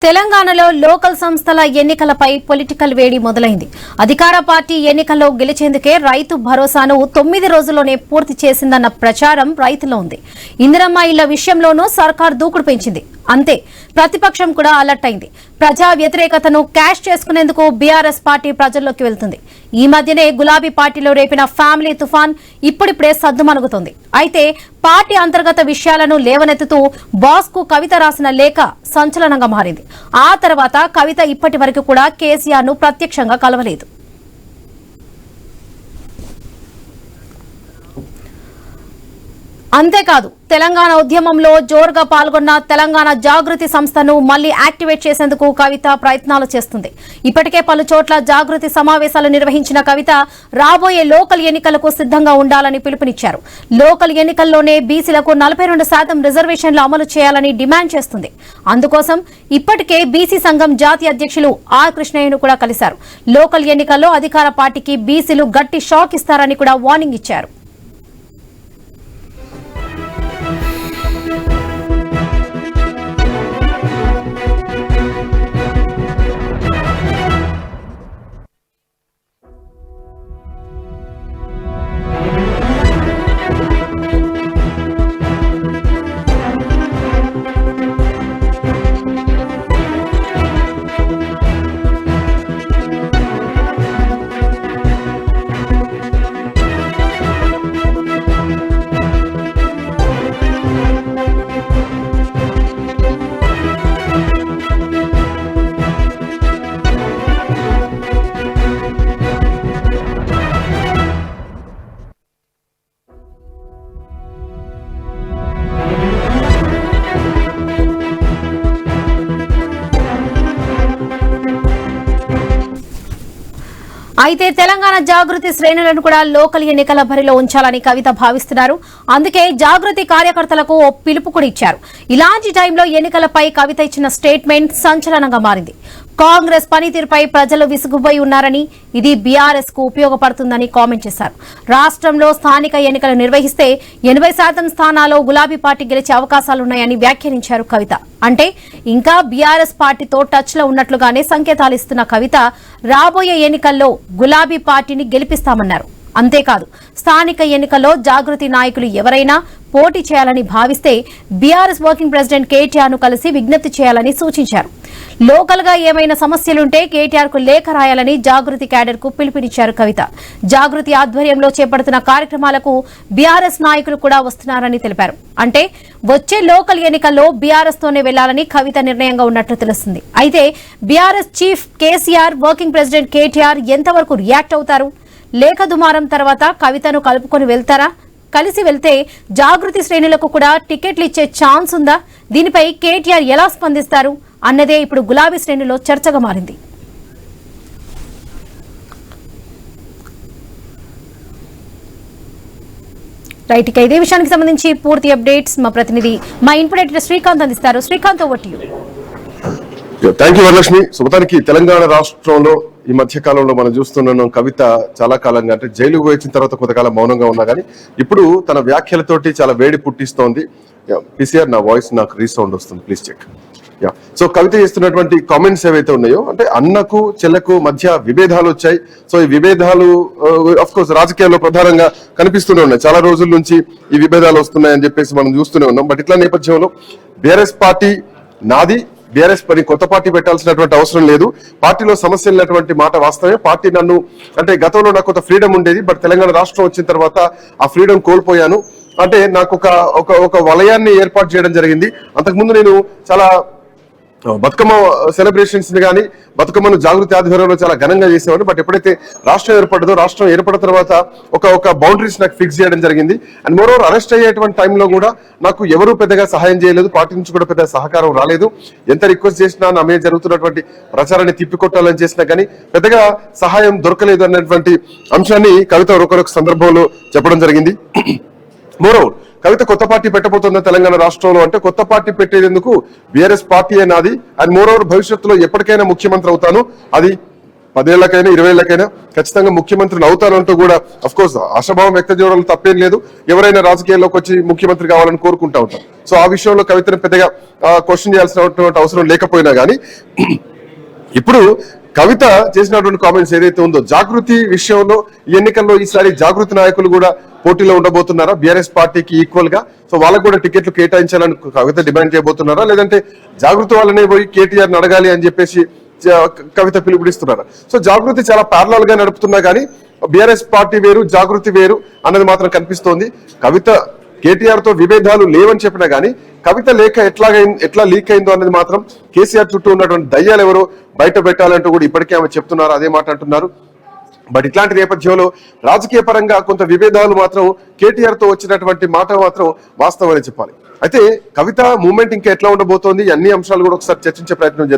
తెలంగాణలో లోకల్ సంస్థల ఎన్నికలపై పొలిటికల్ వేడి మొదలైంది. అధికార పార్టీ ఎన్నికల్లో గెలిచేందుకే రైతు భరోసాను 9 రోజుల్లోనే పూర్తి చేసిందన్న ప్రచారం రైతులో ఉంది. ఇందిరమ్మ ఇళ్ల విషయంలోనూ సర్కార్ దూకుడు పెంచింది. అంతే, ప్రతిపక్షం కూడా అలర్ట్ అయింది. ప్రజా వ్యతిరేకతను క్యాష్ చేసుకునేందుకు బీఆర్ఎస్ పార్టీ ప్రజల్లోకి వెళ్తుంది. ఈ మధ్యనే గులాబీ పార్టీలో రేపిన ఫ్యామిలీ తుఫాన్ ఇప్పుడిప్పుడే సద్దుమణుగుతోంది. అయితే పార్టీ అంతర్గత విషయాలను లేవనెత్తుతూ బాస్ కు కవిత రాసిన లేఖ సంచలనంగా మారింది. ఆ తర్వాత కవిత ఇప్పటి వరకు కూడా కేసీఆర్ ను ప్రత్యక్షంగా కలవలేదు. అంతేకాదు, తెలంగాణ ఉద్యమంలో జోరుగా పాల్గొన్న తెలంగాణ జాగృతి సంస్థను మళ్లీ యాక్టివేట్ చేసేందుకు కవిత ప్రయత్నాలు చేస్తుంది. ఇప్పటికే పలు చోట్ల జాగృతి సమావేశాలు నిర్వహించిన కవిత రాబోయే లోకల్ ఎన్నికలకు సిద్దంగా ఉండాలని పిలుపునిచ్చారు. లోకల్ ఎన్నికల్లోనే బీసీలకు 42% రిజర్వేషన్లు అమలు చేయాలని డిమాండ్ చేస్తుంది. అందుకోసం ఇప్పటికే బీసీ సంఘం జాతీయ అధ్యక్షులు ఆర్ కృష్ణయ్యను కూడా కలిశారు. లోకల్ ఎన్నికల్లో అధికార పార్టీకి బీసీలు గట్టి షాక్ ఇస్తారని కూడా వార్నింగ్ ఇచ్చారు. అయితే తెలంగాణ జాగృతి శ్రేణులను కూడా లోకల్ ఎన్నికల బరిలో ఉంచాలని కవిత భావిస్తున్నారు. అందుకే జాగృతి కార్యకర్తలకు ఓ పిలుపు కూడా ఇచ్చారు. ఇలాంటి టైంలో ఎన్నికలపై కవిత ఇచ్చిన స్టేట్మెంట్ సంచలనంగా మారింది. కాంగ్రెస్ పనితీరుపై ప్రజలు విసుగుపోయి ఉన్నారని, ఇది బీఆర్ఎస్ కు ఉపయోగపడుతుందని కామెంట్ చేశారు. రాష్ట్రంలో స్థానిక ఎన్నికలు నిర్వహిస్తే 80% స్థానాల్లో గులాబీ పార్టీ గెలిచే అవకాశాలున్నాయని వ్యాఖ్యానించారు కవిత. అంటే ఇంకా బీఆర్ఎస్ పార్టీతో టచ్ లో ఉన్నట్లుగానే సంకేతాలు ఇస్తున్న కవిత రాబోయే ఎన్నికల్లో గులాబీ పార్టీని గెలిపిస్తామన్నారు. అంతేకాదు, స్థానిక ఎన్నికల్లో జాగృతి నాయకులు ఎవరైనా పోటీ చేయాలని భావిస్తే బీఆర్ఎస్ వర్కింగ్ ప్రెసిడెంట్ కేటీఆర్ ను కలిసి విజ్ఞప్తి చేయాలని సూచించారు. లోకల్ గా ఏమైనా సమస్యలుంటే కేటీఆర్ కు లేఖ రాయాలని జాగృతి క్యాడర్ కు పిలుపునిచ్చారు కవిత. జాగృతి ఆధ్వర్యంలో చేపడుతున్న కార్యక్రమాలకు బీఆర్ఎస్ నాయకులు కూడా వస్తున్నారని తెలిపారు. అంటే వచ్చే లోకల్ ఎన్నికల్లో బీఆర్ఎస్ తోనే వెళ్లాలని కవిత నిర్ణయంగా ఉన్నట్లు తెలుస్తుంది. అయితే BRS chief KCR, working president KTR ఎంతవరకు రియాక్ట్ అవుతారు? లేఖ దుమారం తర్వాత కవితను కలుపుకొని వెళ్తారా? కలిసి వెళ్తే జాగృతి శ్రేణులకు కూడా టికెట్లు ఇచ్చే ఛాన్స్ ఉందా? దీనిపై కేటీఆర్ ఎలా స్పందిస్తారు అన్నదే ఇప్పుడు గులాబీ శ్రేణులో చర్చగా మారింది. రైట్, ఇక ఇదే విషయానికి సంబంధించి పూర్తి అప్డేట్స్ మా ప్రతినిధి మా ఇన్పుట్ ఎడిటర్ శ్రీకాంత్ అందిస్తారు. Srikanth, over to you. Thank you Varalakshmi. మొత్తానికి తెలంగాణ రాష్ట్రంలో ఈ మధ్య కాలంలో మనం చూస్తున్నాం, కవిత చాలా కాలంగా అంటే జైలుకు వచ్చిన తర్వాత కొంతకాలం మౌనంగా ఉన్నా కానీ ఇప్పుడు తన వ్యాఖ్యలతోటి చాలా వేడి పుట్టిస్తోంది. పీసీఆర్, నా వాయిస్ నాకు రీసౌండ్ వస్తుంది, ప్లీజ్ చెక్. సో కవిత చేస్తున్నటువంటి కామెంట్స్ ఏవైతే ఉన్నాయో, అంటే అన్నకు చెల్లకు మధ్య విభేదాలు వచ్చాయి. సో ఈ విభేదాలు అఫ్ కోర్స్ రాజకీయాల్లో ప్రధానంగా కనిపిస్తూనే ఉన్నాయి. చాలా రోజుల నుంచి ఈ విభేదాలు వస్తున్నాయని చెప్పేసి మనం చూస్తూనే ఉన్నాం. బట్ ఇట్లా నేపథ్యంలో బీఆర్ఎస్ పార్టీ నాది, బీఆర్ఎస్ పని కొత్త పార్టీ పెట్టాల్సినటువంటి అవసరం లేదు, పార్టీలో సమస్యలు ఉన్నటువంటి మాట వాస్తవమే. పార్టీ నన్ను అంటే గతంలో నాకు కొంత ఫ్రీడమ్ ఉండేది, బట్ తెలంగాణ రాష్ట్రం వచ్చిన తర్వాత ఆ ఫ్రీడమ్ కోల్పోయాను. అంటే నాకు ఒక వలయాన్ని ఏర్పాటు చేయడం జరిగింది. అంతకుముందు నేను చాలా బతుకమ్మ సెలబ్రేషన్స్ ని కానీ బతుకమ్మను జాగృతి ఆధ్వర్యంలో చాలా ఘనంగా చేసేవాడు. బట్ ఎప్పుడైతే రాష్ట్రం ఏర్పడదో, రాష్ట్రం ఏర్పడిన తర్వాత ఒక బౌండరీస్ నాకు ఫిక్స్ చేయడం జరిగింది. అండ్ మోరోవర్ అరెస్ట్ అయ్యేటువంటి టైంలో కూడా నాకు ఎవరూ పెద్దగా సహాయం చేయలేదు, పార్టీ నుంచి కూడా పెద్ద సహకారం రాలేదు. ఎంత రిక్వెస్ట్ చేసినా నా మీద జరుగుతున్నటువంటి ప్రచారాన్ని తిప్పికొట్టాలని చేసినా కానీ పెద్దగా సహాయం దొరకలేదు అన్నటువంటి అంశాన్ని కవిత ఒకరొక సందర్భంలో చెప్పడం జరిగింది. మోరోవర్ కవిత కొత్త పార్టీ పెట్టబోతున్న తెలంగాణ రాష్ట్రంలో, అంటే కొత్త పార్టీ పెట్టేందుకు బీఆర్ఎస్ పార్టీ నాది. అండ్ మోరోవర్ భవిష్యత్తులో ఎప్పటికైనా ముఖ్యమంత్రి అవుతాను, అది 10 ఏళ్లకైనా 20 ఏళ్లకైనా ఖచ్చితంగా ముఖ్యమంత్రిని అవుతానంటూ కూడా అఫ్ కోర్స్ ఆశాభావం వ్యక్తం చేయడం తప్పేం లేదు. ఎవరైనా రాజకీయాల్లోకి వచ్చి ముఖ్యమంత్రి కావాలని కోరుకుంటా ఉంటాం. సో ఆ విషయంలో కవితను పెద్దగా క్వశ్చన్ చేయాల్సినటువంటి అవసరం లేకపోయినా కానీ ఇప్పుడు కవిత చేసినటువంటి కామెంట్స్ ఏదైతే ఉందో జాగృతి విషయంలో ఈ ఎన్నికల్లో ఈసారి జాగృతి నాయకులు కూడా పోటీలో ఉండబోతున్నారా బీఆర్ఎస్ పార్టీకి ఈక్వల్ గా? సో వాళ్ళకు కూడా టికెట్లు కేటాయించాలని కవిత డిమాండ్ చేయబోతున్నారా, లేదంటే జాగృతి వాళ్ళనే పోయి కేటీఆర్ అడగాలి అని చెప్పేసి కవిత పిలుపునిస్తున్నారా? సో జాగృతి చాలా ప్యారలల్ గా నడుపుతున్నా కానీ బీఆర్ఎస్ పార్టీ వేరు జాగృతి వేరు అన్నది మాత్రం కనిపిస్తోంది. కవిత కేటీఆర్ తో విభేదాలు లేవని చెప్పినా గానీ కవిత లేఖ ఎట్లా లీక్ అయిందో అన్నది మాత్రం కేసీఆర్ చుట్టూ ఉన్నటువంటి దయ్యాలు ఎవరో బయట పెట్టాలంటూ కూడా ఇప్పటికే ఆమె చెప్తున్నారు, అదే మాట అంటున్నారు. బట్ ఇట్లాంటి నేపథ్యంలో రాజకీయ పరంగా కొంత విభేదాలు మాత్రం కేటీఆర్ తో వచ్చినటువంటి మాట మాత్రం వాస్తవం అని చెప్పాలి. అయితే కవిత మూవ్మెంట్ ఇంకా ఎట్లా ఉండబోతోంది, అన్ని అంశాలు కూడా ఒకసారి చర్చించే ప్రయత్నం చేద్దాం.